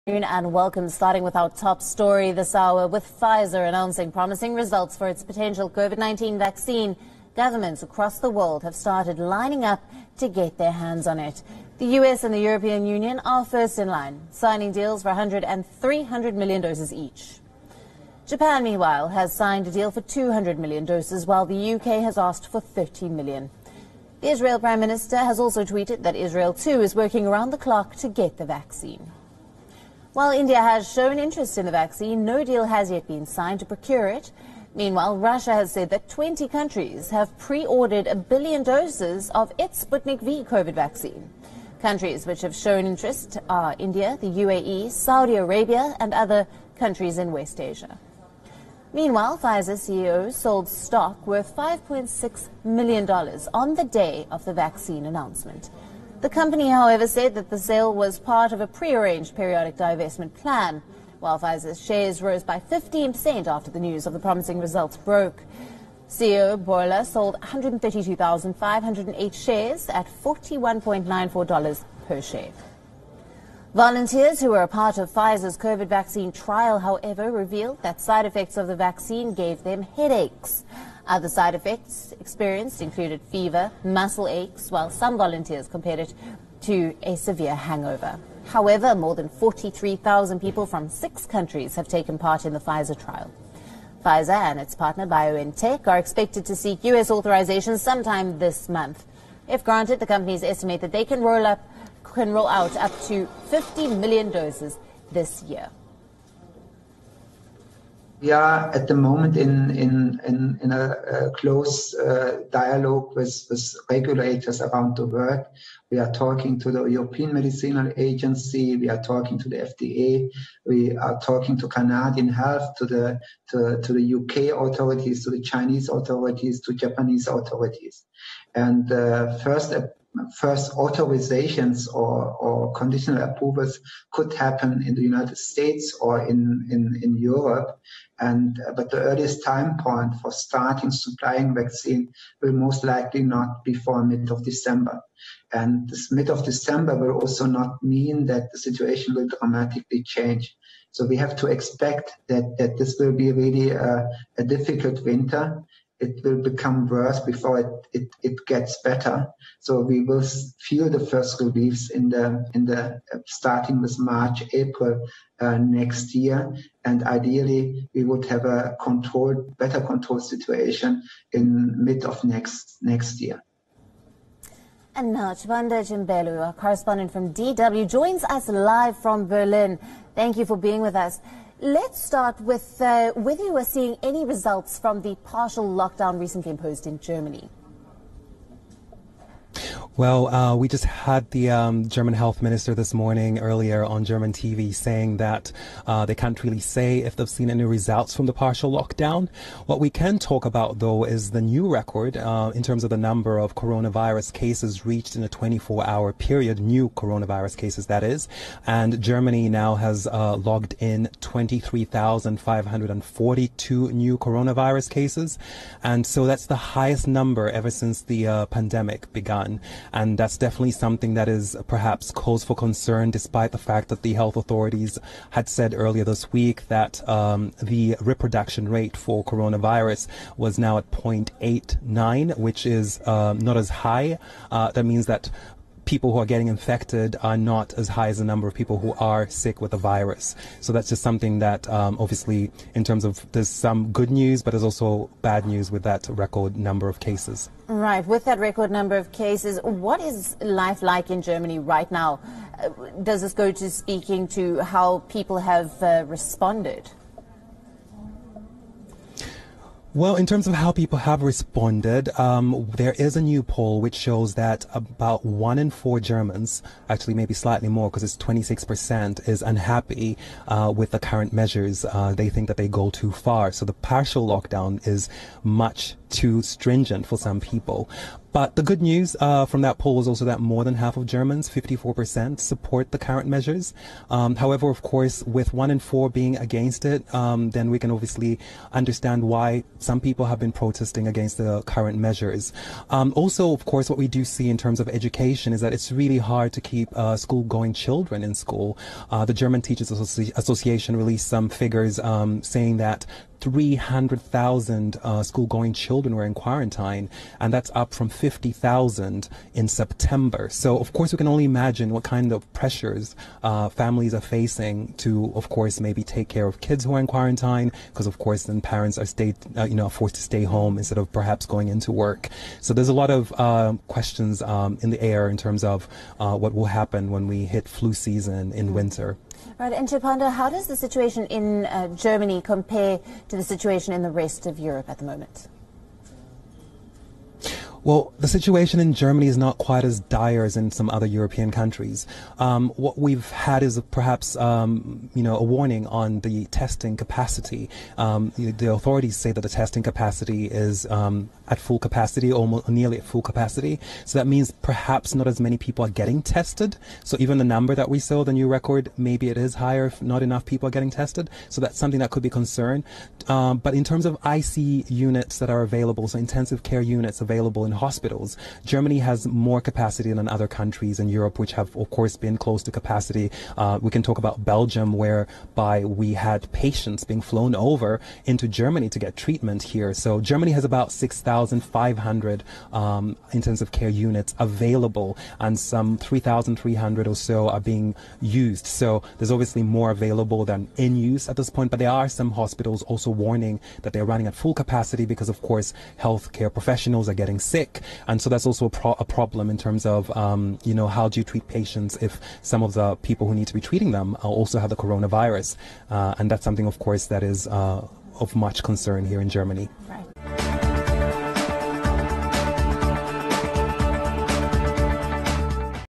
And welcome. Starting with our top story this hour, with Pfizer announcing promising results for its potential COVID-19 vaccine, governments across the world have started lining up to get their hands on it. The US and the European Union are first in line, signing deals for 100 and 300 million doses each. Japan, meanwhile, has signed a deal for 200 million doses, while the UK has asked for 30 million. The Israel Prime Minister has also tweeted that Israel too is working around the clock to get the vaccine. While India has shown interest in the vaccine, no deal has yet been signed to procure it. Meanwhile, Russia has said that 20 countries have pre-ordered 1 billion doses of its Sputnik V COVID vaccine. Countries which have shown interest are India, the UAE, Saudi Arabia and other countries in West Asia. Meanwhile, Pfizer CEO sold stock worth $5.6 million on the day of the vaccine announcement. The company, however, said that the sale was part of a pre-arranged periodic divestment plan, while Pfizer's shares rose by 15% after the news of the promising results broke. CEO Bourla sold 132,508 shares at $41.94 per share. Volunteers who were a part of Pfizer's COVID vaccine trial, however, revealed that side effects of the vaccine gave them headaches. Other side effects experienced included fever, muscle aches, while some volunteers compared it to a severe hangover. However, more than 43,000 people from 6 countries have taken part in the Pfizer trial. Pfizer and its partner BioNTech are expected to seek US authorization sometime this month. If granted, the companies estimate that they can roll out up to 50 million doses this year. We are at the moment in a close dialogue with regulators around the world. We are talking to the European Medicinal Agency, we are talking to the FDA, we are talking to Canadian Health, to the UK authorities, to the Chinese authorities, to Japanese authorities. And first authorizations or conditional approvals could happen in the United States or in Europe. But the earliest time point for starting supplying vaccine will most likely not before mid of December. And this mid of December will also not mean that the situation will dramatically change. So we have to expect that this will be really a difficult winter. It will become worse before it gets better. So we will feel the first reliefs in the starting with March, April next year, and ideally we would have a better controlled situation in mid of next year. And now Chibanda Jimbelu, our correspondent from DW, joins us live from Berlin. Thank you for being with us. Let's start with whether you are seeing any results from the partial lockdown recently imposed in Germany. Well, we just had the German health minister this morning earlier on German TV saying that they can't really say if they've seen any results from the partial lockdown. What we can talk about, though, is the new record in terms of the number of coronavirus cases reached in a 24-hour period, new coronavirus cases, that is. And Germany now has logged in 23,542 new coronavirus cases. And so that's the highest number ever since the pandemic began. And that's definitely something that is perhaps cause for concern, despite the fact that the health authorities had said earlier this week that the reproduction rate for coronavirus was now at 0.89, which is not as high. That means that people who are getting infected are not as high as the number of people who are sick with the virus. So that's just something that obviously, in terms of, there's some good news, but there's also bad news with that record number of cases. Right. With that record number of cases, what is life like in Germany right now? Does this go to speaking to how people have responded? Well, in terms of how people have responded, there is a new poll which shows that about 1 in 4 Germans, actually maybe slightly more because it's 26%, is unhappy with the current measures. They think that they go too far. So the partial lockdown is much too stringent for some people. But the good news from that poll was also that more than half of Germans, 54%, support the current measures. However, of course, with 1 in 4 being against it, then we can obviously understand why some people have been protesting against the current measures. Also, of course, what we do see in terms of education is that it's really hard to keep school-going children in school. The German Teachers Association released some figures saying that 300,000 school-going children were in quarantine, and that's up from 50,000 in September. So, of course, we can only imagine what kind of pressures families are facing to, of course, maybe take care of kids who are in quarantine, because, of course, then parents are forced to stay home instead of perhaps going into work. So there's a lot of questions in the air in terms of what will happen when we hit flu season in winter. Right, and Chipanda, how does the situation in Germany compare to the situation in the rest of Europe at the moment? Well, the situation in Germany is not quite as dire as in some other European countries. What we've had is perhaps, a warning on the testing capacity. The authorities say that the testing capacity is at full capacity, almost nearly at full capacity. So that means perhaps not as many people are getting tested. So even the number that we saw, the new record, maybe it is higher if not enough people are getting tested. So that's something that could be a concern. But in terms of IC units that are available, so intensive care units available in hospitals, Germany has more capacity than other countries in Europe, which have, of course, been close to capacity. We can talk about Belgium, whereby we had patients being flown over into Germany to get treatment here. So Germany has about 6,500 intensive care units available, and some 3,300 or so are being used. So there's obviously more available than in use at this point, but there are some hospitals also warning that they're running at full capacity because, of course, healthcare professionals are getting sick. And so that's also a problem in terms of, how do you treat patients if some of the people who need to be treating them also have the coronavirus? And that's something, of course, that is of much concern here in Germany. Right.